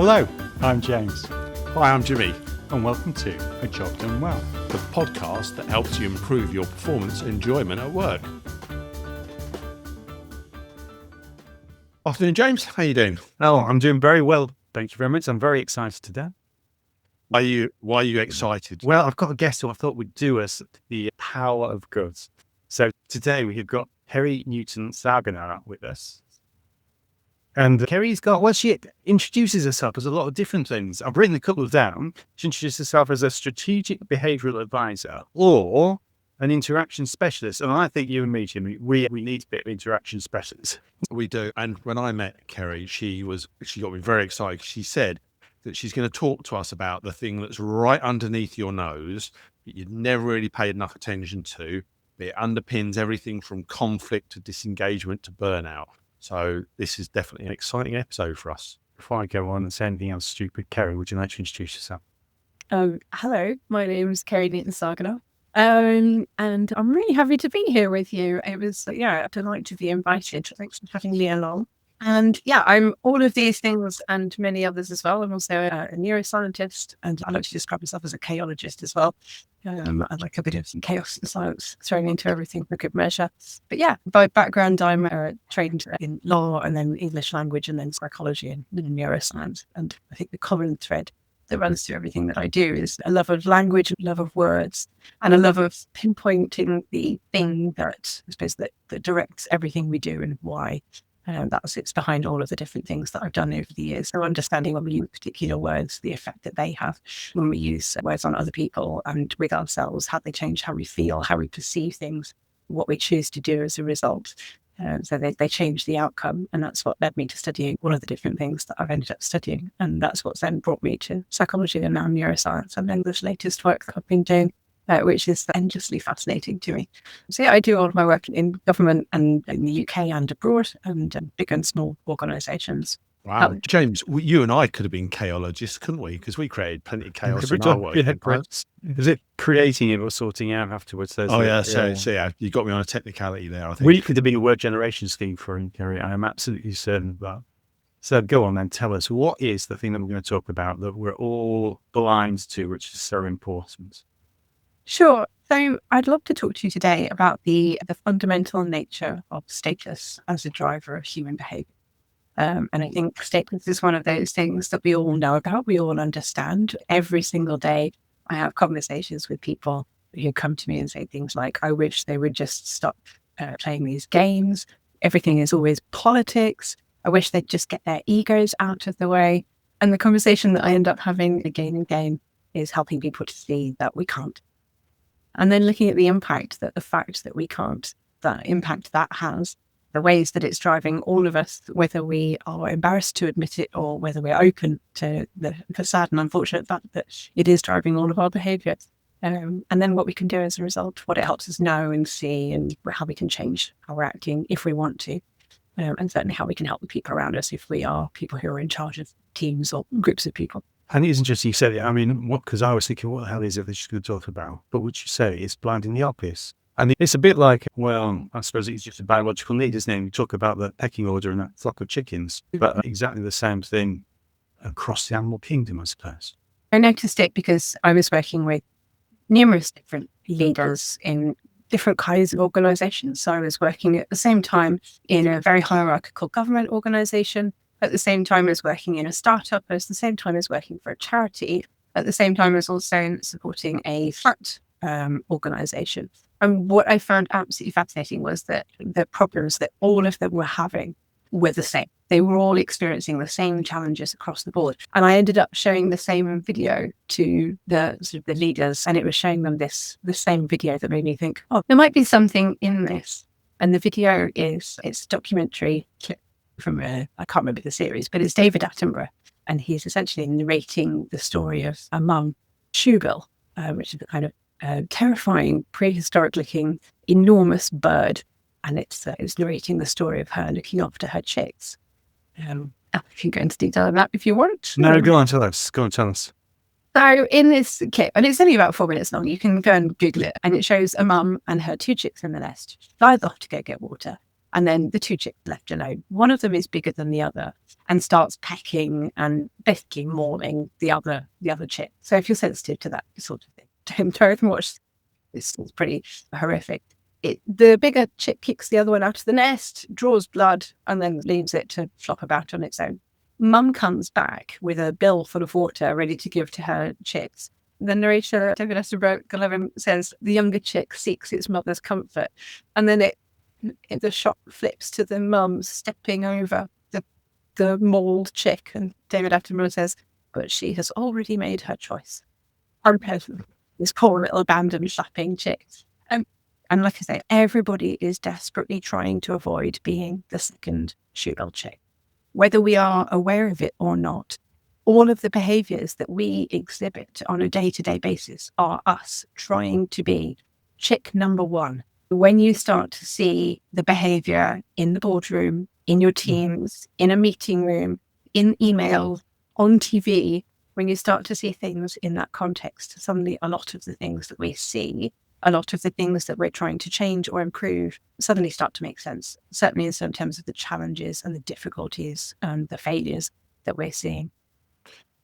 Hello, I'm James, Hi, I'm Jimmy, and welcome to A Job Done Well. the podcast that helps you improve your performance and enjoyment at work. Afternoon, James. How you doing? Oh, I'm doing very well. Thank you very much. I'm very excited today. Why are you excited? Well, I've got a guest who I thought would do us the power of good. So today we have got Ceri Newton-Sargunar with us. And Ceri's she introduces herself as a lot of different things. I've written a couple down. She introduces herself as a strategic behavioural advisor or an interaction specialist. And I think you and me, Jimmy, we need a bit of interaction specialists. We do. And when I met Ceri, she got me very excited. She said that she's going to talk to us about the thing that's right underneath your nose that you'd never really paid enough attention to. It underpins everything from conflict to disengagement to burnout. So this is definitely an exciting episode for us. Before I go on and say anything else stupid, Ceri, would you like to introduce yourself? Hello, my name is Ceri Newton-Sargunar, and I'm really happy to be here with you. It was, a delight to be invited. Thanks for having me along. And I'm all of these things and many others as well. I'm also a neuroscientist, and I like to describe myself as a chaologist as well. I like a bit of chaos and science thrown into everything for good measure. But by background, I'm trained in law and then English language and then psychology and neuroscience. And I think the common thread that runs through everything that I do is a love of language, a love of words, and a love of pinpointing the thing that I suppose that directs everything we do and why. That sits behind all of the different things that I've done over the years. So understanding when we use particular words, the effect that they have when we use words on other people and with ourselves, how they change how we feel, how we perceive things, what we choose to do as a result. So they change the outcome. And that's what led me to studying all of the different things that I've ended up studying. And that's what's then brought me to psychology and now neuroscience. And then this latest work that I've been doing, which is endlessly fascinating to me. So I do all of my work in government and in the UK and abroad and big and small organisations. Wow. James, you and I could have been chaologists, couldn't we? Because we created plenty of chaos in our work. Is it creating it or sorting out afterwards? So you got me on a technicality there, I think. We could have been a word generation scheme for him, Ceri. I am absolutely certain of that. So go on then, tell us, what is the thing that we're going to talk about that we're all blind to, which is so important? Sure. So I'd love to talk to you today about the fundamental nature of status as a driver of human behaviour. And I think status is one of those things that we all know about, we all understand. Every single day I have conversations with people who come to me and say things like, I wish they would just stop playing these games. Everything is always politics. I wish they'd just get their egos out of the way. And the conversation that I end up having again and again is helping people to see that we can't. And then looking at the impact that the fact that we can't, that impact that has, the ways that it's driving all of us, whether we are embarrassed to admit it or whether we're open to the sad and unfortunate fact that it is driving all of our behaviour. And then what we can do as a result, what it helps us know and see and how we can change how we're acting if we want to. And certainly how we can help the people around us if we are people who are in charge of teams or groups of people. And it is interesting you said it. I mean, because I was thinking, what the hell is it that she's going to talk about? But what you say is blinding the obvious. And it's a bit like, well, I suppose it's just a biological need, isn't it? You talk about the pecking order and a flock of chickens, but exactly the same thing across the animal kingdom, I suppose. I noticed it because I was working with numerous different leaders in different kinds of organisations. So I was working at the same time in a very hierarchical government organisation, at the same time as working in a startup, at the same time as working for a charity, at the same time as also supporting a flat organisation. And what I found absolutely fascinating was that the problems that all of them were having were the same. They were all experiencing the same challenges across the board. And I ended up showing the same video to the leaders, and it was showing them the same video that made me think, oh, there might be something in this. And the video it's a documentary clip from I can't remember the series, but it's David Attenborough, and he's essentially narrating the story of a mum, Shoebill, which is a kind of terrifying, prehistoric-looking, enormous bird, and it's narrating the story of her looking after her chicks. I can go into detail on that if you want. No, go on, tell us. So in this clip, and it's only about 4 minutes long, you can go and Google it, and it shows a mum and her 2 chicks in the nest. She flies off to go get water. And then the two chicks left alone. One of them is bigger than the other and starts pecking and basically mauling the other chick. So if you're sensitive to that sort of thing, don't watch. It's pretty horrific. The bigger chick kicks the other one out of the nest, draws blood, and then leaves it to flop about on its own. Mum comes back with a bill full of water ready to give to her chicks. The narrator, David Attenborough, says the younger chick seeks its mother's comfort. And then the shot flips to the mum stepping over the mauled chick. And David Attenborough says, but she has already made her choice. This poor little abandoned flapping chick. And like I say, everybody is desperately trying to avoid being the second shoe-bill chick. Whether we are aware of it or not, all of the behaviours that we exhibit on a day-to-day basis are us trying to be chick number one. When you start to see the behaviour in the boardroom, in your teams, in a meeting room, in email, on TV, when you start to see things in that context, suddenly a lot of the things that we see, a lot of the things that we're trying to change or improve suddenly start to make sense, certainly in terms of the challenges and the difficulties and the failures that we're seeing.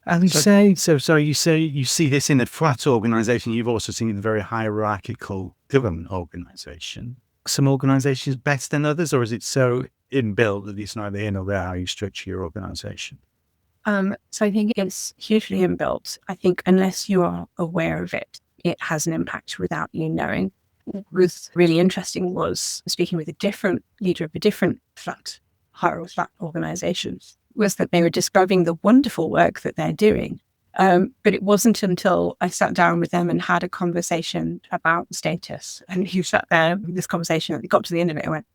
And you say you see this in a flat organisation. You've also seen it in a very hierarchical government organisation. Some organisations better than others, or is it so inbuilt that it's neither in or there how you structure your organisation? So I think it's hugely inbuilt. I think unless you are aware of it, it has an impact without you knowing. What was really interesting was speaking with a different leader of a different flat organisation, was that they were describing the wonderful work that they're doing. But it wasn't until I sat down with them and had a conversation about status. And he sat there with this conversation, and it got to the end of it and went,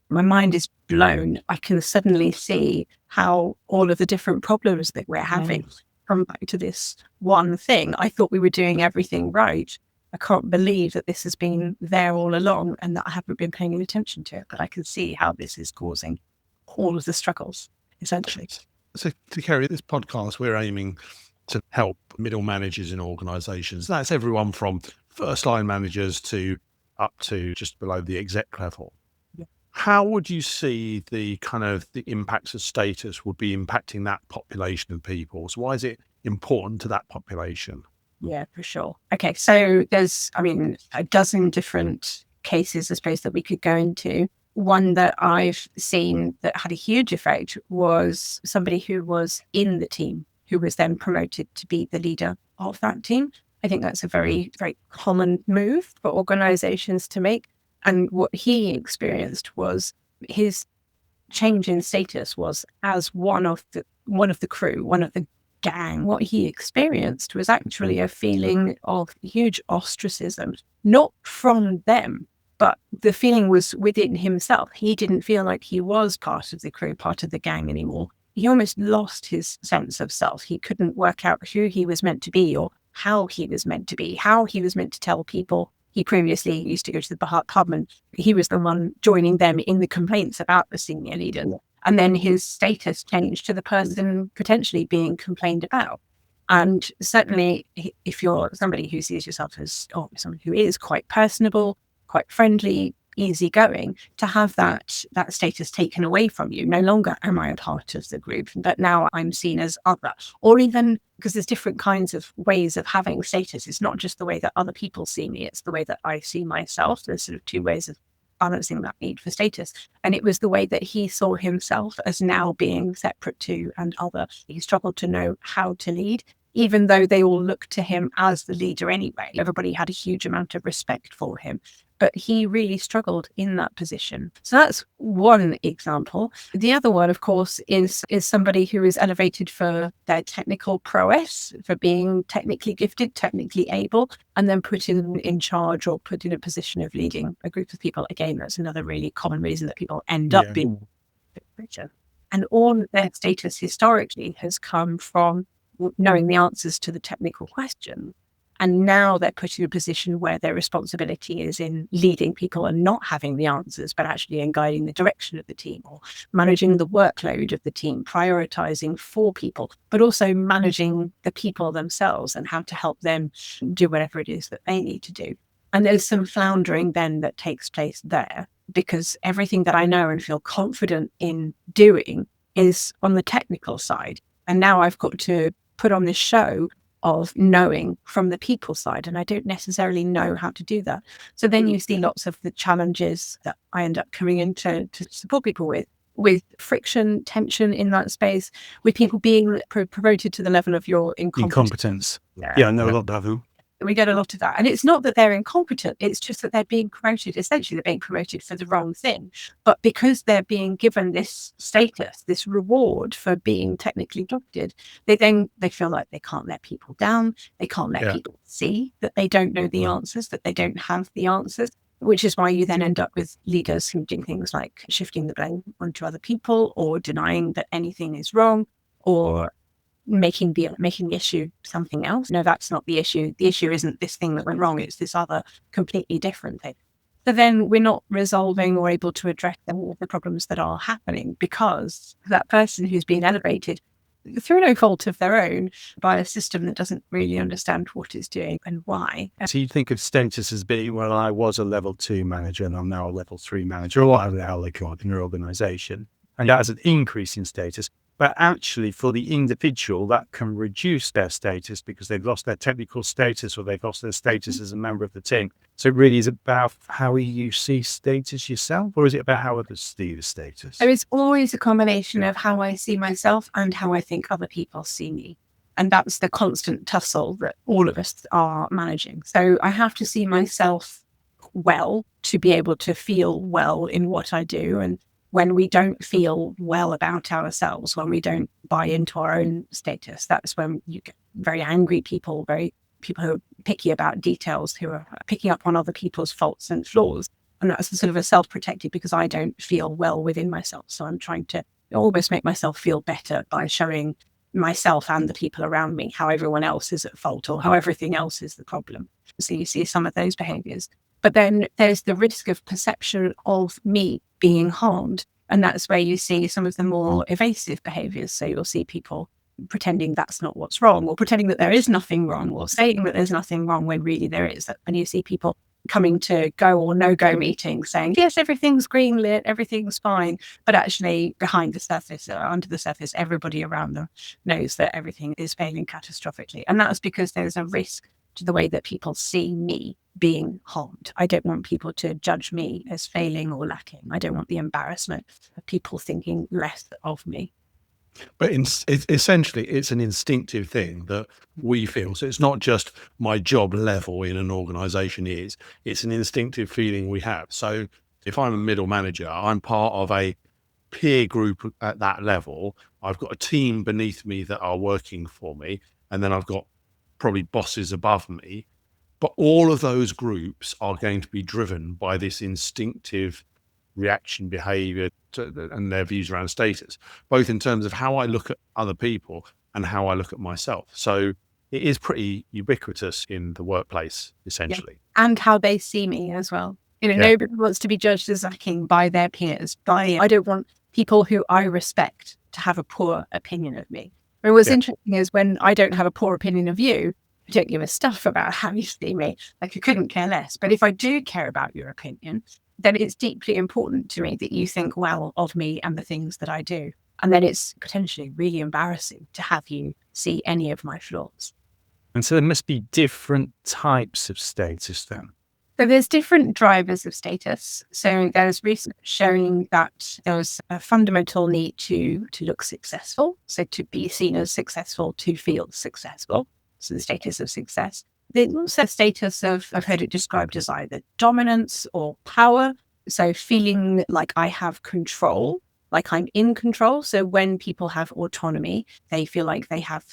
my mind is blown. I can suddenly see how all of the different problems that we're having come back to this one thing. I thought we were doing everything right. I can't believe that this has been there all along and that I haven't been paying any attention to it. But I can see how this is causing all of the struggles, essentially. So to Ceri, this podcast, we're aiming to help middle managers in organisations. That's everyone from first line managers to up to just below the exec level. How would you see the impacts of status would be impacting that population of people? So why is it important to that population? Yeah, for sure. Okay, so there's, a dozen different cases, I suppose, that we could go into. One that I've seen that had a huge effect was somebody who was in the team, who was then promoted to be the leader of that team. I think that's a very, very common move for organizations to make. And what he experienced was his change in status was as one of the crew, one of the gang. What he experienced was actually a feeling of huge ostracism, not from them, but the feeling was within himself. He didn't feel like he was part of the crew, part of the gang anymore. He almost lost his sense of self. He couldn't work out who he was meant to be or how he was meant to be, how he was meant to tell people. He previously used to go to the pub and he was the one joining them in the complaints about the senior leader. And then his status changed to the person potentially being complained about. And certainly if you're somebody who sees yourself as someone who is quite personable, quite friendly, easygoing, to have that status taken away from you. No longer am I a part of the group, but now I'm seen as other. Or even, because there's different kinds of ways of having status. It's not just the way that other people see me, it's the way that I see myself. There's sort of two ways of balancing that need for status. And it was the way that he saw himself as now being separate to and other. He struggled to know how to lead, even though they all looked to him as the leader anyway. Everybody had a huge amount of respect for him. But he really struggled in that position. So that's one example. The other one, of course, is somebody who is elevated for their technical prowess, for being technically gifted, technically able, and then put in charge or put in a position of leading a group of people. Again, that's another really common reason that people end up being richer. And all of their status historically has come from knowing the answers to the technical question. And now they're put in a position where their responsibility is in leading people and not having the answers, but actually in guiding the direction of the team or managing the workload of the team, prioritizing for people, but also managing the people themselves and how to help them do whatever it is that they need to do. And there's some floundering then that takes place there. because everything that I know and feel confident in doing is on the technical side. And now I've got to put on this show of knowing from the people side, and I don't necessarily know how to do that. So then you see lots of the challenges that I end up coming in to support people with friction, tension in that space, with people being promoted to the level of your Incompetence. Yeah, I know a lot of that. We get a lot of that. And it's not that they're incompetent, it's just that they're being promoted. Essentially, they're being promoted for the wrong thing. But because they're being given this status, this reward for being technically gifted, they feel like they can't let people down. They can't let people see that they don't know the answers, that they don't have the answers, which is why you then end up with leaders who do things like shifting the blame onto other people, or denying that anything is wrong, or making the issue something else. No, that's not the issue. The issue isn't this thing that went wrong. It's this other completely different thing. So then we're not resolving or able to address all of the problems that are happening, because that person who's been elevated through no fault of their own by a system that doesn't really understand what it's doing and why. So you think of status as being, well, I was a level 2 manager and I'm now a level 3 manager, or whatever the hell they call it in your organization. And that has an increase in status. But actually, for the individual, that can reduce their status because they've lost their technical status, or they've lost their status as a member of the team. So it really is about how you see status yourself, or is it about how others see the status? So it's always a combination of how I see myself and how I think other people see me. And that's the constant tussle that all of us are managing. So I have to see myself well to be able to feel well in what I do. And when we don't feel well about ourselves, when we don't buy into our own status, that's when you get very angry people who are picky about details, who are picking up on other people's faults and flaws. And that's sort of a self-protected, because I don't feel well within myself. So I'm trying to almost make myself feel better by showing myself and the people around me how everyone else is at fault, or how everything else is the problem. So you see some of those behaviors. But then there's the risk of perception of me being harmed. And that's where you see some of the more evasive behaviors. So you'll see people pretending that's not what's wrong, or pretending that there is nothing wrong, or saying that there's nothing wrong when really there is. And you see people coming to go or no-go meetings saying, yes, everything's green lit, everything's fine. But actually behind the surface, or under the surface, everybody around them knows that everything is failing catastrophically. And that's because there's a risk to the way that people see me being harmed. I don't want people to judge me as failing or lacking. I don't want the embarrassment of people thinking less of me. But essentially, it's an instinctive thing that we feel. So it's not just my job level in an organization it's an instinctive feeling we have. So if I'm a middle manager, I'm part of a peer group at that level. I've got a team beneath me that are working for me. And then I've got probably bosses above me. But all of those groups are going to be driven by this instinctive reaction behavior and their views around status, both in terms of how I look at other people and how I look at myself. So it is pretty ubiquitous in the workplace, essentially. Yeah. And how they see me as well. Nobody wants to be judged as lacking by their peers. I don't want people who I respect to have a poor opinion of me. But what's interesting is when I don't have a poor opinion of you, I don't give a stuff about how you see me. Like, I couldn't care less. But if I do care about your opinion, then it's deeply important to me that you think well of me and the things that I do. And then it's potentially really embarrassing to have you see any of my flaws. And so there must be different types of status then. So there's different drivers of status. So there's research showing that there's a fundamental need to look successful. So to be seen as successful, to feel successful. So the status of success. There's also a status of, I've heard it described as either dominance or power. So feeling like I have control, like I'm in control. So when people have autonomy, they feel like they have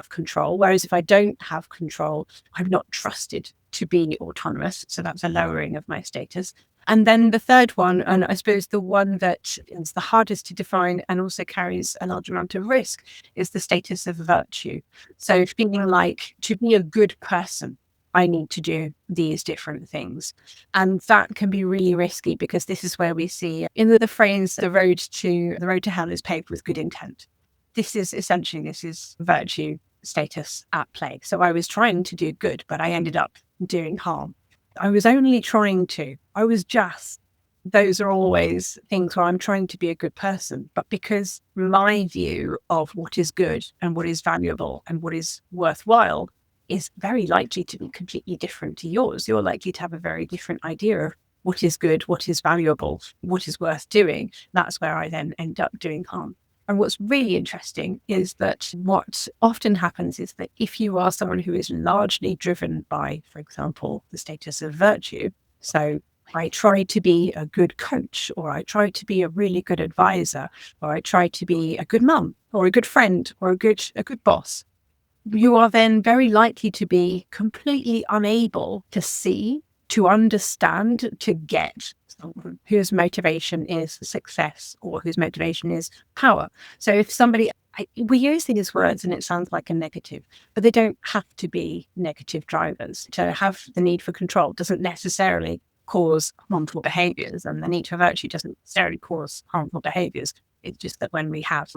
control. Whereas if I don't have control, I'm not trusted to be autonomous. So that's a lowering of my status. And then the third one, and I suppose the one that is the hardest to define and also carries a large amount of risk, is the status of virtue. So feeling like to be a good person, I need to do these different things. And that can be really risky, because this is where we see in the phrase, the road to hell is paved with good intent. This is virtue status at play. So I was trying to do good, but I ended up doing harm. I was only trying to. I was just those are always things where I'm trying to be a good person, but because my view of what is good and what is valuable and what is worthwhile is very likely to be completely different to yours. You're likely to have a very different idea of what is good, what is valuable, what is worth doing. That's where I then end up doing harm. And what's really interesting is that what often happens is that if you are someone who is largely driven by, for example, the status of virtue, so I try to be a good coach, or I try to be a really good advisor, or I try to be a good mum, or a good friend, or a good boss, you are then very likely to be completely unable to see, to understand, to get someone whose motivation is success or whose motivation is power. So if somebody, we use these words and it sounds like a negative, but they don't have to be negative drivers. To have the need for control doesn't necessarily cause harmful behaviours, and the need for virtue doesn't necessarily cause harmful behaviours. It's just that when we have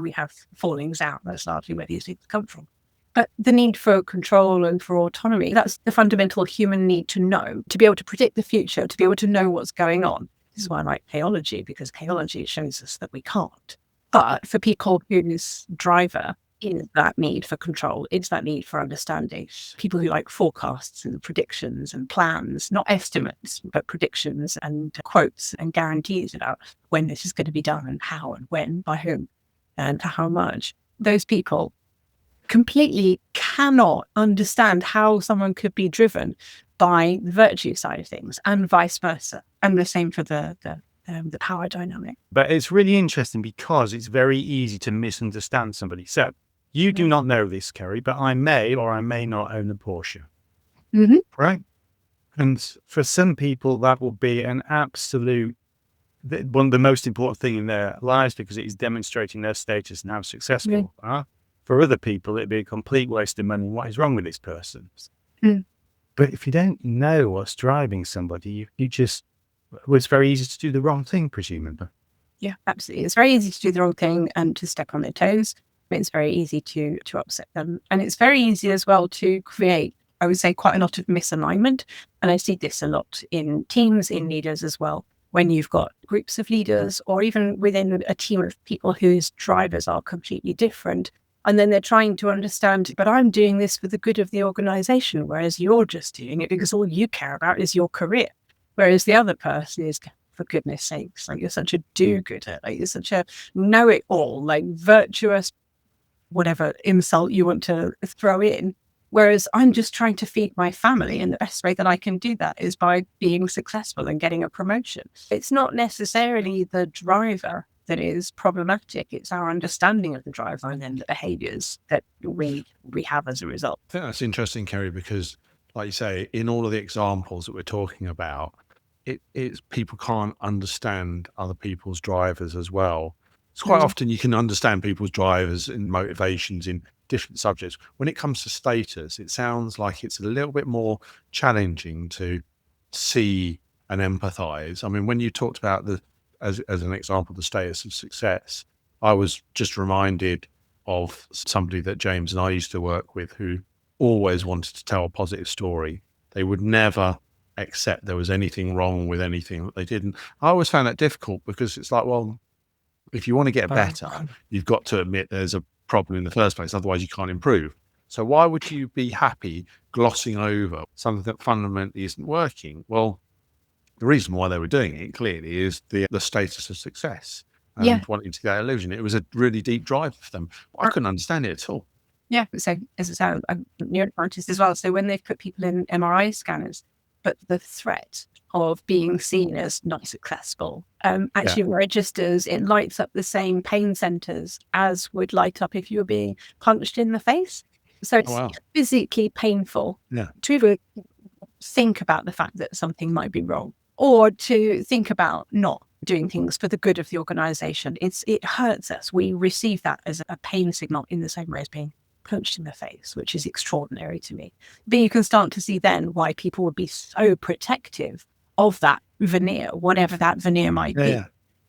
fallings out, that's largely where these things come from. But the need for control and for autonomy, that's the fundamental human need to know, to be able to predict the future, to be able to know what's going on. This is why I like chaology, because chaology shows us that we can't. But for people whose driver is that need for control, it's that need for understanding, people who like forecasts and predictions and plans, not estimates, but predictions and quotes and guarantees about when this is going to be done and how and when, by whom, and how much, those people completely cannot understand how someone could be driven by the virtue side of things, and vice versa. And the same for the power dynamic. But it's really interesting because it's very easy to misunderstand somebody. So you do not know this, Ceri, but I may or I may not own a Porsche. Mm-hmm. Right? And for some people, that will be an absolute, one of the most important thing in their lives, because it is demonstrating their status and how successful they are. For other people, it'd be a complete waste of money. What is wrong with this person? Mm. But if you don't know what's driving somebody, you just, well, it's very easy to do the wrong thing, presumably. Yeah, absolutely. It's very easy to do the wrong thing and to step on their toes. It's very easy to upset them. And it's very easy as well to create, I would say, quite a lot of misalignment. And I see this a lot in teams, in leaders as well. When you've got groups of leaders, or even within a team of people whose drivers are completely different, and then they're trying to understand, but I'm doing this for the good of the organization, whereas you're just doing it because all you care about is your career. Whereas the other person is, for goodness sakes, like, you're such a do-gooder, like you're such a know-it-all, like virtuous, whatever insult you want to throw in. Whereas I'm just trying to feed my family, and the best way that I can do that is by being successful and getting a promotion. It's not necessarily the driver that is problematic. It's our understanding of the driver and then the behaviours that we have as a result. I think that's interesting, Ceri, because like you say, in all of the examples that we're talking about, it's people can't understand other people's drivers as well. It's quite often you can understand people's drivers and motivations in different subjects. When it comes to status, it sounds like it's a little bit more challenging to see and empathize. I mean, when you talked about as an example, the status of success, I was just reminded of somebody that James and I used to work with who always wanted to tell a positive story. They would never accept there was anything wrong with anything that they did. And I always found that difficult, because it's like, well, if you want to get better, you've got to admit there's a problem in the first place. Otherwise, you can't improve. So why would you be happy glossing over something that fundamentally isn't working? Well, the reason why they were doing it clearly is the status of success and wanting to get that illusion. It was a really deep drive for them. I couldn't understand it at all. Yeah. So as I said, I'm a neuroscientist as well. So when they've put people in MRI scanners, but the threat of being seen as not successful actually registers, it lights up the same pain centers as would light up if you were being punched in the face. So it's physically painful to even think about the fact that something might be wrong, or to think about not doing things for the good of the organization. It hurts us. We receive that as a pain signal in the same way as being punched in the face, which is extraordinary to me. But you can start to see then why people would be so protective of that veneer, whatever that veneer might be,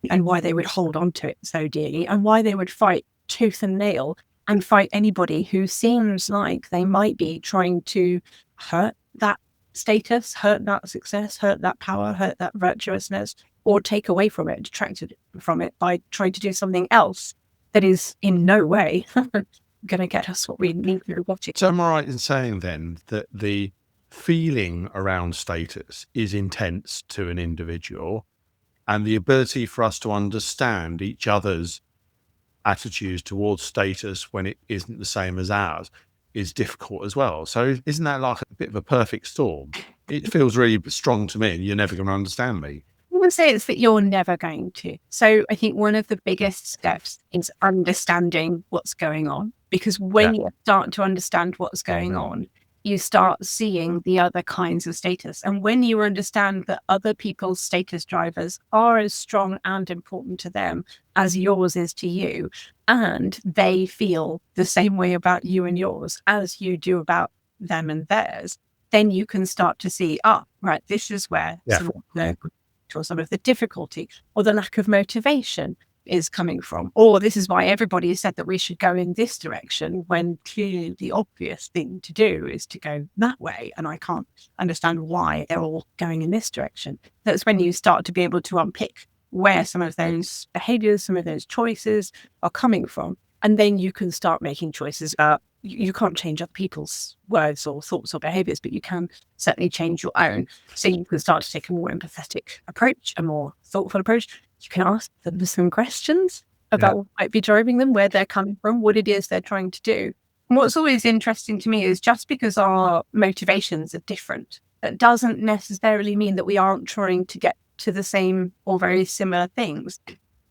and why they would hold on to it so dearly, and why they would fight tooth and nail and fight anybody who seems like they might be trying to hurt that status, hurt that success, hurt that power, hurt that virtuousness. or take away from it, detracted from it by trying to do something else that is in no way going to get us what we need to watch it. So am I right in saying then that the feeling around status is intense to an individual, and the ability for us to understand each other's attitudes towards status when it isn't the same as ours is difficult as well? So isn't that like a bit of a perfect storm? It feels really strong to me. You're never going to understand me. I would say it's that you're never going to. So I think one of the biggest steps is understanding what's going on, because when you start to understand what's going on, you start seeing the other kinds of status. And when you understand that other people's status drivers are as strong and important to them as yours is to you, and they feel the same way about you and yours as you do about them and theirs, then you can start to see, right, this is where some of the difficulty or the lack of motivation is coming from. Or this is why everybody has said that we should go in this direction, when clearly the obvious thing to do is to go that way. And I can't understand why they're all going in this direction. That's when you start to be able to unpick where some of those behaviors, some of those choices are coming from. And then you can start making choices. You can't change other people's words or thoughts or behaviors, but you can certainly change your own. So you can start to take a more empathetic approach, a more thoughtful approach. You can ask them some questions about what might be driving them, where they're coming from, what it is they're trying to do. And what's always interesting to me is just because our motivations are different, that doesn't necessarily mean that we aren't trying to get to the same or very similar things.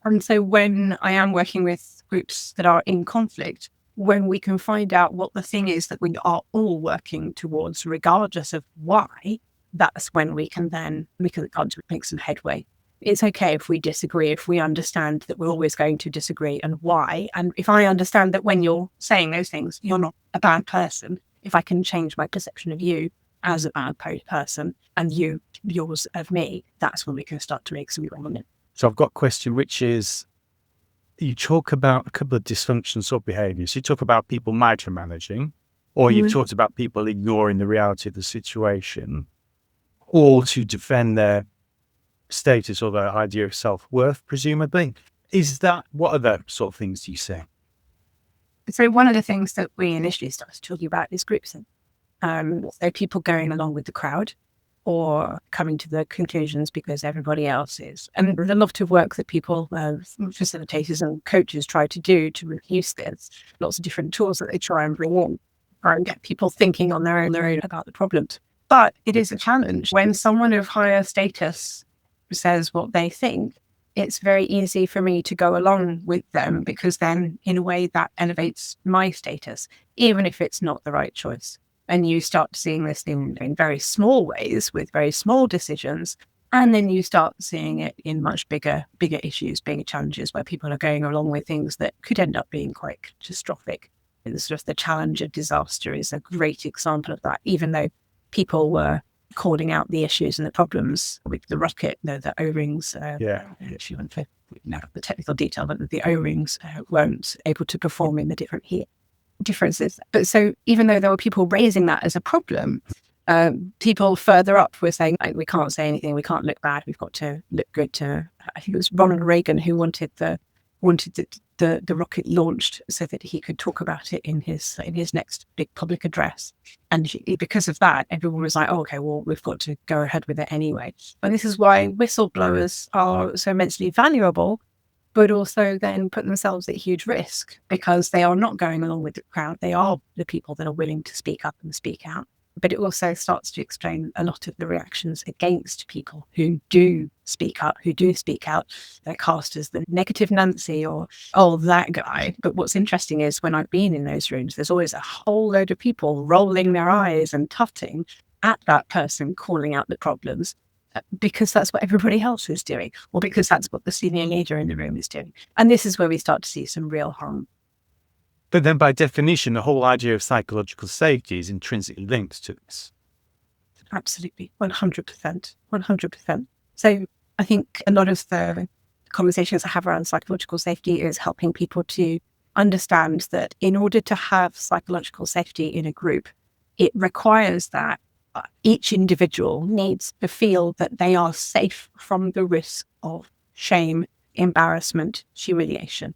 And so when I am working with groups that are in conflict, when we can find out what the thing is that we are all working towards, regardless of why, that's when we can start to make some headway. It's okay if we disagree, if we understand that we're always going to disagree and why. And if I understand that when you're saying those things, you're not a bad person, if I can change my perception of you as a bad person and yours of me, that's when we can start to make some agreement. So I've got a question, which is, you talk about a couple of dysfunctions or behaviors. You talk about people micromanaging, or you've talked about people ignoring the reality of the situation, or to defend their status or their idea of self-worth, presumably. What other sort of things do you say? So one of the things that we initially started talking about is groupthink. So people going along with the crowd, or coming to the conclusions because everybody else is. And there's a lot of work that people, facilitators and coaches, try to do to reduce this. Lots of different tools that they try and bring in, try and get people thinking on their own about the problems. But it is a challenge. When someone of higher status says what they think, it's very easy for me to go along with them, because then in a way that elevates my status, even if it's not the right choice. And you start seeing this in very small ways with very small decisions. And then you start seeing it in much bigger issues, bigger challenges, where people are going along with things that could end up being quite catastrophic. And sort of the challenge of disaster is a great example of that, even though people were calling out the issues and the problems with the rocket, the O-rings. If you want to know the technical detail, but the O-rings weren't able to perform in the different heat differences. But so even though there were people raising that as a problem, people further up were saying, we can't say anything, we can't look bad, we've got to look good. I think it was Ronald Reagan who wanted the rocket launched so that he could talk about it in his next big public address. And because of that, everyone was like, okay, well, we've got to go ahead with it anyway. And this is why whistleblowers are so immensely valuable, but also then put themselves at huge risk, because they are not going along with the crowd. They are the people that are willing to speak up and speak out. But it also starts to explain a lot of the reactions against people who do speak up, who do speak out. They're cast as the negative Nancy or, that guy. But what's interesting is when I've been in those rooms, there's always a whole load of people rolling their eyes and tutting at that person calling out the problems, because that's what everybody else is doing, or because that's what the senior leader in the room is doing. And this is where we start to see some real harm. But then by definition, the whole idea of psychological safety is intrinsically linked to this. Absolutely. 100%. 100%. So I think a lot of the conversations I have around psychological safety is helping people to understand that in order to have psychological safety in a group, it requires that each individual needs to feel that they are safe from the risk of shame, embarrassment, humiliation.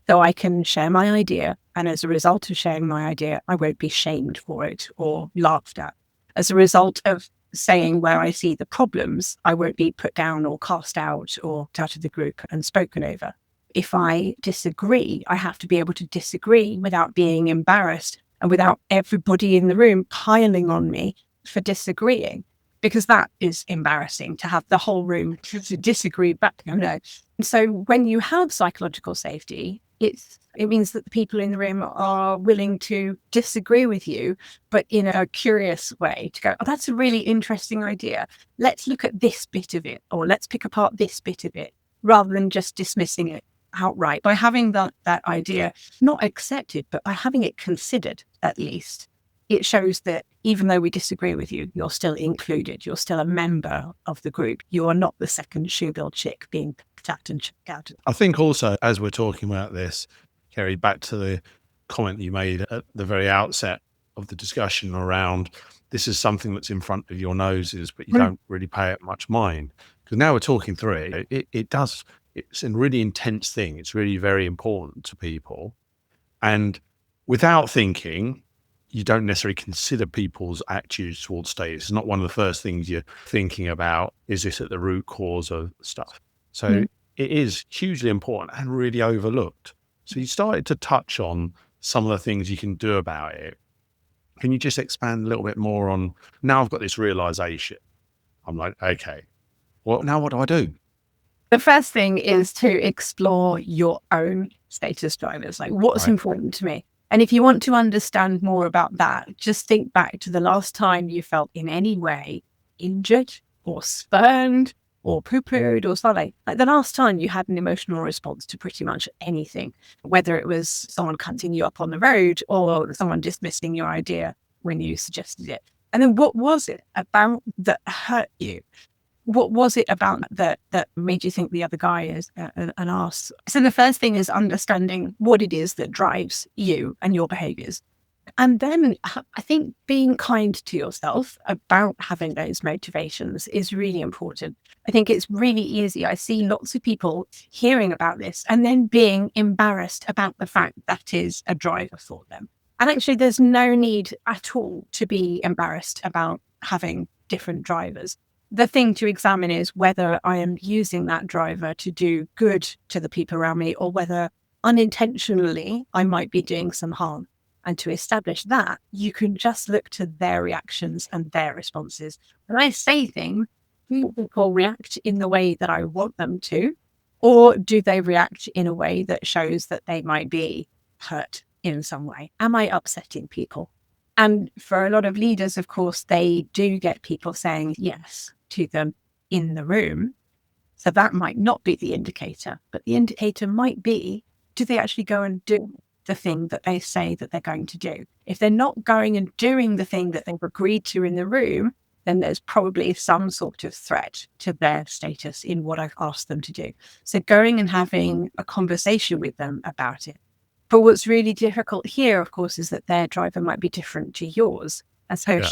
So I can share my idea, and as a result of sharing my idea, I won't be shamed for it or laughed at. As a result of saying where I see the problems, I won't be put down or cast out or out of the group and spoken over. If I disagree, I have to be able to disagree without being embarrassed and without everybody in the room piling on me for disagreeing, because that is embarrassing to have the whole room to disagree back. And so when you have psychological safety, it means that the people in the room are willing to disagree with you, but in a curious way, to go, oh, that's a really interesting idea. Let's look at this bit of it, or let's pick apart this bit of it, rather than just dismissing it outright. By having that idea not accepted, but by having it considered, at least, it shows that even though we disagree with you, you're still included. You're still a member of the group. You are not the second shoebill chick being tapped and checked out. I think also, as we're talking about this, Ceri, back to the comment you made at the very outset of the discussion around this is something that's in front of your noses, but you don't really pay it much mind. Because now we're talking through it, it's a really intense thing. It's really very important to people. And without thinking, you don't necessarily consider people's attitudes towards status. It's not one of the first things you're thinking about. Is this at the root cause of stuff? So it is hugely important and really overlooked. So you started to touch on some of the things you can do about it. Can you just expand a little bit more on, now I've got this realization. I'm like, okay, well, now what do I do? The first thing is to explore your own status drivers. Like, what's important to me? And if you want to understand more about that, just think back to the last time you felt in any way injured or spurned or poo-pooed or something. Like the last time you had an emotional response to pretty much anything, whether it was someone cutting you up on the road or someone dismissing your idea when you suggested it. And then what was it about that hurt you? What was it about that made you think the other guy is an arse? So the first thing is understanding what it is that drives you and your behaviours. And then I think being kind to yourself about having those motivations is really important. I think it's really easy. I see lots of people hearing about this and then being embarrassed about the fact that is a driver for them. And actually, there's no need at all to be embarrassed about having different drivers. The thing to examine is whether I am using that driver to do good to the people around me, or whether unintentionally I might be doing some harm. And to establish that, you can just look to their reactions and their responses. When I say things, do people react in the way that I want them to, or do they react in a way that shows that they might be hurt in some way? Am I upsetting people? And for a lot of leaders, of course, they do get people saying yes to them in the room. So that might not be the indicator, but the indicator might be, do they actually go and do the thing that they say that they're going to do? If they're not going and doing the thing that they've agreed to in the room, then there's probably some sort of threat to their status in what I've asked them to do. So going and having a conversation with them about it. But what's really difficult here, of course, is that their driver might be different to yours. And so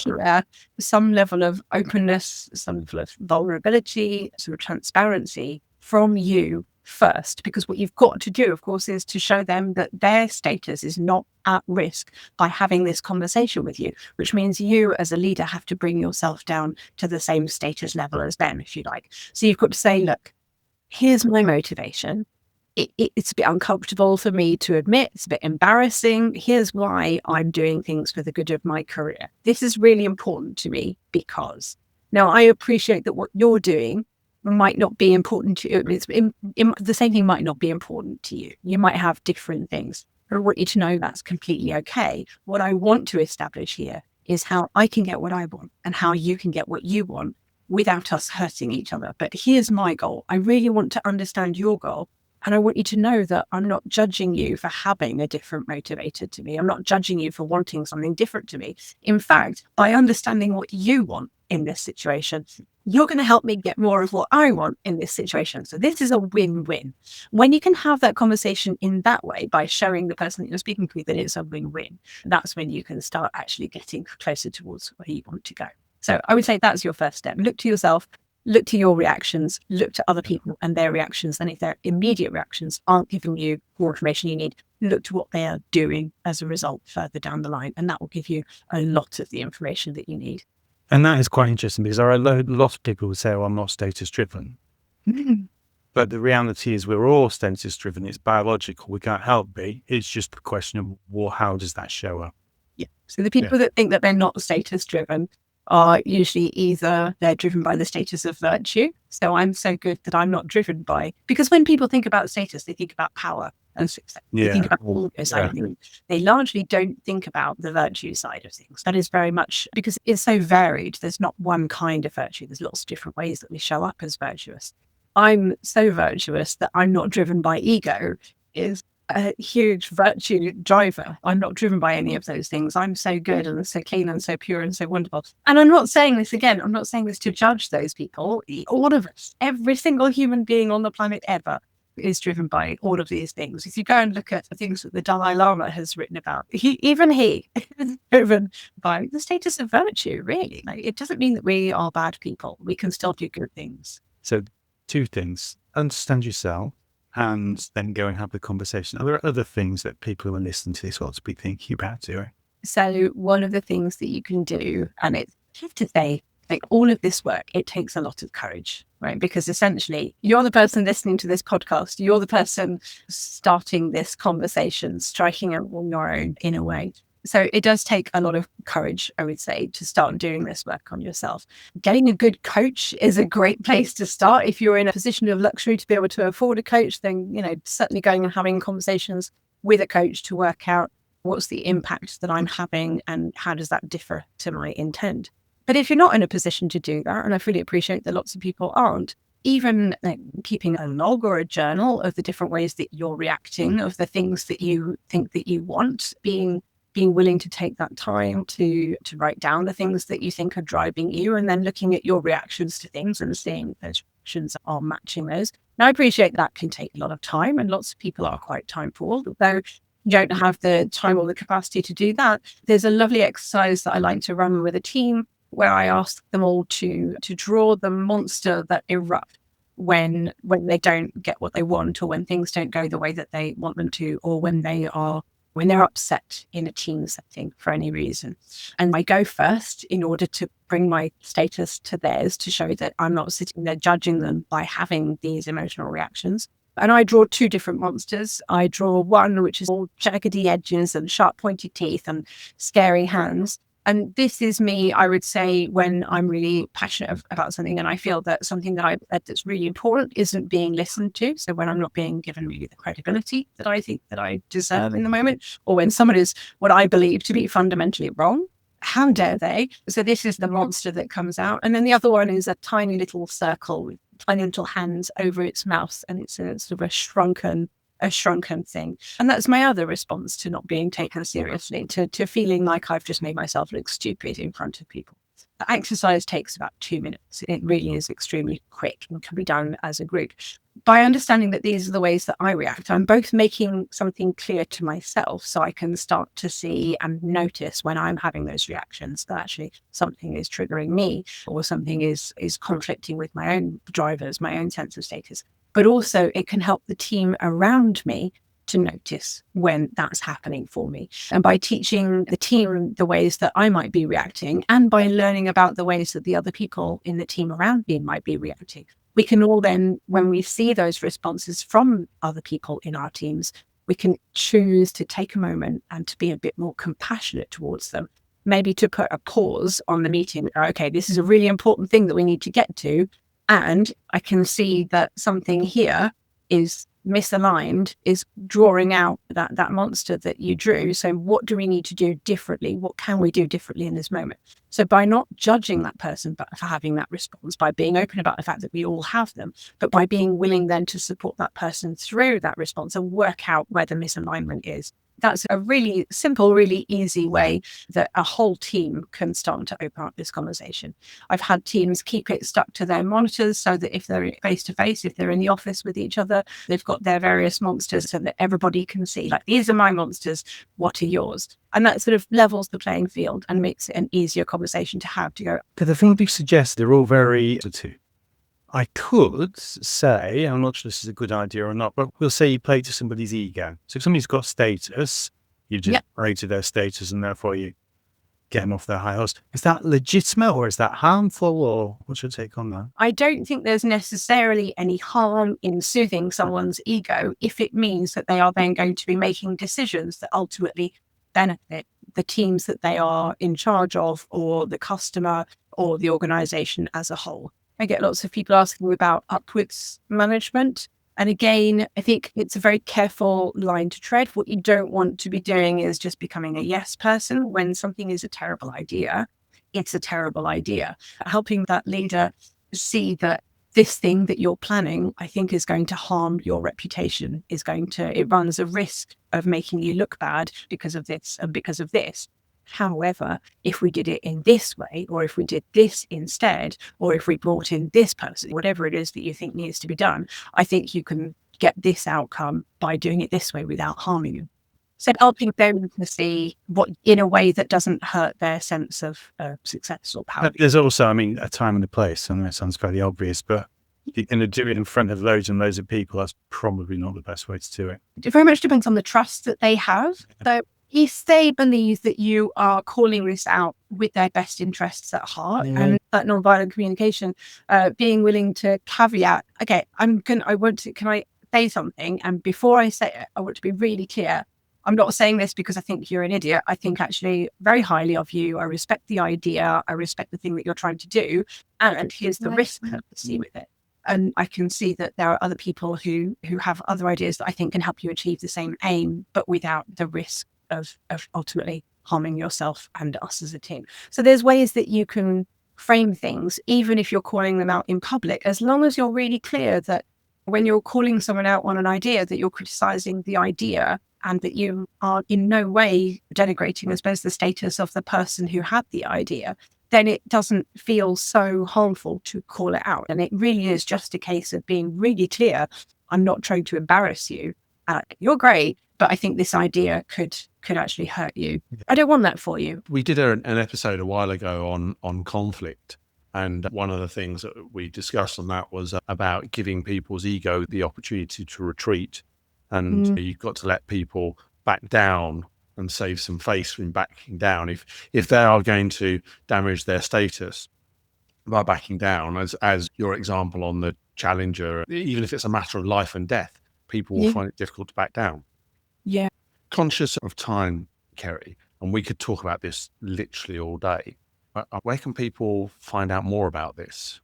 some level of openness, some level of vulnerability, sort of transparency from you first, because what you've got to do, of course, is to show them that their status is not at risk by having this conversation with you, which means you as a leader have to bring yourself down to the same status level as them, if you like. So you've got to say, look, here's my motivation. It's a bit uncomfortable for me to admit. It's a bit embarrassing. Here's why I'm doing things for the good of my career. This is really important to me because. Now, I appreciate that what you're doing might not be important to you. The same thing might not be important to you. You might have different things. But I want you to know that's completely okay. What I want to establish here is how I can get what I want and how you can get what you want without us hurting each other. But here's my goal. I really want to understand your goal. And I want you to know that I'm not judging you for having a different motivator to me. I'm not judging you for wanting something different to me. In fact, by understanding what you want, in this situation. You're going to help me get more of what I want in this situation. So this is a win-win. When you can have that conversation in that way, by showing the person that you're speaking to that it's a win-win, that's when you can start actually getting closer towards where you want to go. So I would say that's your first step. Look to yourself, look to your reactions, look to other people and their reactions. And if their immediate reactions aren't giving you more information you need, look to what they are doing as a result further down the line. And that will give you a lot of the information that you need. And that is quite interesting, because a lot of people would say, oh, I'm not status driven. But the reality is we're all status driven. It's biological. We can't help be. It's just a question of, well, how does that show up? Yeah. So the people that think that they're not status driven are usually either they're driven by the status of virtue. So I'm so good that I'm not driven by, because when people think about status, they think about power and success. They think about all those side of things. They largely don't think about the virtue side of things. That is very much because it's so varied. There's not one kind of virtue. There's lots of different ways that we show up as virtuous. I'm so virtuous that I'm not driven by ego is a huge virtue driver. I'm not driven by any of those things. I'm so good and so clean and so pure and so wonderful. And I'm not saying this again, I'm not saying this to judge those people. All of us, every single human being on the planet ever is driven by all of these things. If you go and look at the things that the Dalai Lama has written about, he is driven by the status of virtue, really. Like, it doesn't mean that we are bad people. We can still do good things. So 2 things: understand yourself, and then go and have the conversation. Are there other things that people who are listening to this ought to be thinking about doing? So one of the things that you can do, and it's tough to say, like, all of this work, it takes a lot of courage, right? Because essentially you're the person listening to this podcast. You're the person starting this conversation, striking it on your own in a way. So it does take a lot of courage, I would say, to start doing this work on yourself. Getting a good coach is a great place to start. If you're in a position of luxury to be able to afford a coach, then, certainly going and having conversations with a coach to work out what's the impact that I'm having and how does that differ to my intent. But if you're not in a position to do that, and I fully appreciate that lots of people aren't, even keeping a log or a journal of the different ways that you're reacting, of the things that you think that you want, being willing to take that time to write down the things that you think are driving you, and then looking at your reactions to things and seeing if those reactions are matching those. Now, I appreciate that can take a lot of time, and lots of people are quite time poor. Though you don't have the time or the capacity to do that, there's a lovely exercise that I like to run with a team where I ask them all to draw the monster that erupts when they don't get what they want, or when things don't go the way that they want them to, or when they're upset in a team setting for any reason. And I go first in order to bring my status to theirs, to show that I'm not sitting there judging them by having these emotional reactions. And I draw 2 different monsters. I draw one which is all jaggedy edges and sharp pointy teeth and scary hands. And this is me, I would say, when I'm really passionate about something and I feel that something that's really important isn't being listened to. So when I'm not being given really the credibility that I think that I deserve in the moment, or when someone is what I believe to be fundamentally wrong, how dare they? So this is the monster that comes out. And then the other one is a tiny little circle with tiny little hands over its mouth. And it's a sort of a shrunken thing. And that's my other response to not being taken seriously, to feeling like I've just made myself look stupid in front of people. The exercise takes about 2 minutes. It really is extremely quick and can be done as a group. By understanding that these are the ways that I react, I'm both making something clear to myself so I can start to see and notice when I'm having those reactions that actually something is triggering me, or something is conflicting with my own drivers, my own sense of status. But also it can help the team around me to notice when that's happening for me. And by teaching the team the ways that I might be reacting, and by learning about the ways that the other people in the team around me might be reacting, we can all then, when we see those responses from other people in our teams, we can choose to take a moment and to be a bit more compassionate towards them. Maybe to put a pause on the meeting. Okay, this is a really important thing that we need to get to. And I can see that something here is misaligned, is drawing out that monster that you drew. So what do we need to do differently? What can we do differently in this moment? So by not judging that person but for having that response, by being open about the fact that we all have them, but by being willing then to support that person through that response and work out where the misalignment is. That's a really simple, really easy way that a whole team can start to open up this conversation. I've had teams keep it stuck to their monitors so that if they're face to face, if they're in the office with each other, they've got their various monsters so that everybody can see, like, these are my monsters, what are yours? And that sort of levels the playing field and makes it an easier conversation to have, to go. But the thing you suggest, they're all very to. I could say, I'm not sure this is a good idea or not, but we'll say you play to somebody's ego. So if somebody's got status, you just play to their status and therefore you get them off their high horse. Is that legitimate or is that harmful, or what's your take on that? I don't think there's necessarily any harm in soothing someone's ego if it means that they are then going to be making decisions that ultimately benefit the teams that they are in charge of, or the customer, or the organization as a whole. I get lots of people asking about upwards management. And again, I think it's a very careful line to tread. What you don't want to be doing is just becoming a yes person when something is a terrible idea. It's a terrible idea. Helping that leader see that this thing that you're planning, I think, is going to harm your reputation, it runs a risk of making you look bad because of this and because of this. However, if we did it in this way, or if we did this instead, or if we brought in this person, whatever it is that you think needs to be done, I think you can get this outcome by doing it this way without harming you. So helping them to see what, in a way that doesn't hurt their sense of success or power. There's also, a time and a place. I know it sounds fairly obvious, but if you're going to do it in front of loads and loads of people, that's probably not the best way to do it. It very much depends on the trust that they have. So if they believe that you are calling this out with their best interests at heart, and that nonviolent communication, being willing to caveat, okay, can I say something? And before I say it, I want to be really clear. I'm not saying this because I think you're an idiot. I think actually very highly of you. I respect the idea. I respect the thing that you're trying to do. And here's the risk that I see with it. And I can see that there are other people who have other ideas that I think can help you achieve the same aim, but without the risk of ultimately harming yourself and us as a team. So there's ways that you can frame things, even if you're calling them out in public, as long as you're really clear that when you're calling someone out on an idea, that you're criticizing the idea and that you are in no way denigrating, I suppose, the status of the person who had the idea, then it doesn't feel so harmful to call it out. And it really is just a case of being really clear. I'm not trying to embarrass you. You're great, but I think this idea could actually hurt you. I don't want that for you. We did an episode a while ago on conflict. And one of the things that we discussed on that was about giving people's ego the opportunity to retreat. And you've got to let people back down and save some face from backing down. If they are going to damage their status by backing down, as your example on the Challenger, even if it's a matter of life and death, people will find it difficult to back down. Yeah. Conscious of time, Ceri, and we could talk about this literally all day. Where can people find out more about this?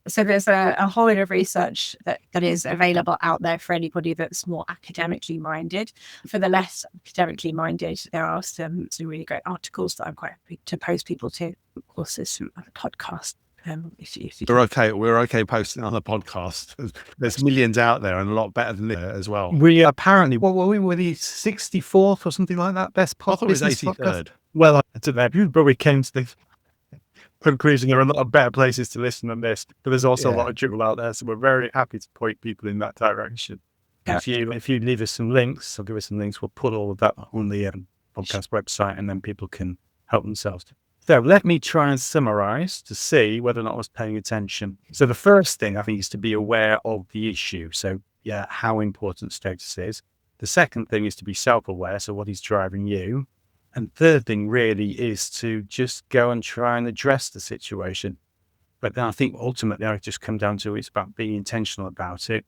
So there's a whole lot of research that is available out there for anybody that's more academically minded. For the less academically minded, there are some really great articles that I'm quite happy to post people to. Of course, there's some other podcasts. We're okay posting on the podcast. There's millions out there and a lot better than this as well. We apparently, what were we the 64th or something like that? Best I thought it was business 83rd. podcast? Well, I don't know. You probably came to the conclusion there are a lot of better places to listen than this, but there's also a lot of drivel out there. So we're very happy to point people in that direction. Yeah. If you leave us some links, or give us some links, we'll put all of that on the podcast website, and then people can help themselves. So let me try and summarize to see whether or not I was paying attention. So the first thing I think is to be aware of the issue. So how important status is. The second thing is to be self-aware. So what is driving you? And third thing really is to just go and try and address the situation. But then I think ultimately I just come down to it's about being intentional about it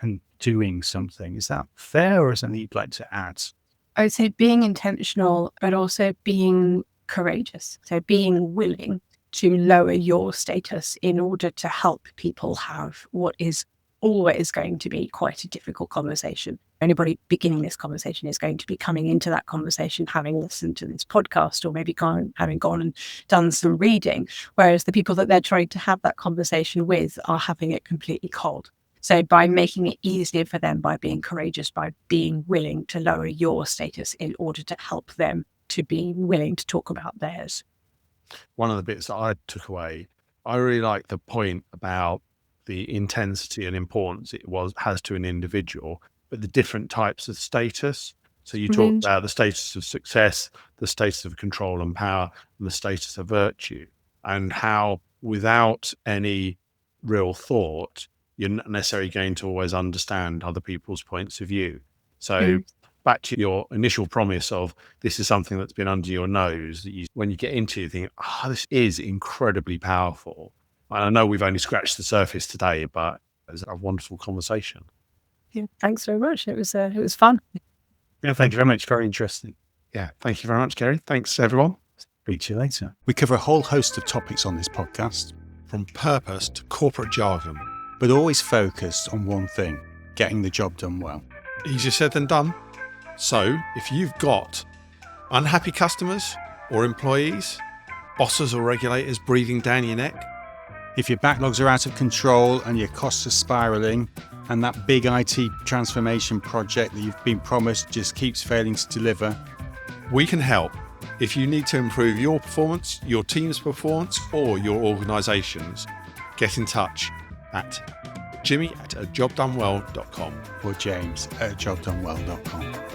and doing something. Is that fair, or is there anything you'd like to add? I would say being intentional, but also being courageous. So being willing to lower your status in order to help people have what is always going to be quite a difficult conversation. Anybody beginning this conversation is going to be coming into that conversation having listened to this podcast, or maybe having gone and done some reading, whereas the people that they're trying to have that conversation with are having it completely cold. So by making it easier for them, by being courageous, by being willing to lower your status in order to help them to be willing to talk about theirs. One of the bits that I took away, I really like the point about the intensity and importance it has to an individual, but the different types of status. So you talked about the status of success, the status of control and power, and the status of virtue, and how without any real thought, you're not necessarily going to always understand other people's points of view. So back to your initial promise of this is something that's been under your nose, that when you get into it, you think, this is incredibly powerful. And I know we've only scratched the surface today, but it was a wonderful conversation. Yeah, thanks very much. It was fun. Yeah, thank you very much. Very interesting. Yeah, thank you very much, Ceri. Thanks, everyone. Speak to you later. We cover a whole host of topics on this podcast, From purpose to corporate jargon. but always focused on one thing: getting the job done well. Easier said than done. So if you've got unhappy customers or employees, bosses or regulators breathing down your neck, If your backlogs are out of control and your costs are spiraling, and that big IT transformation project that you've been promised just keeps failing to deliver, we can help. If you need to improve your performance, your team's performance, or your organisation's, get in touch at jimmy@ajobdonewell.com. or James@jobdonewell.com.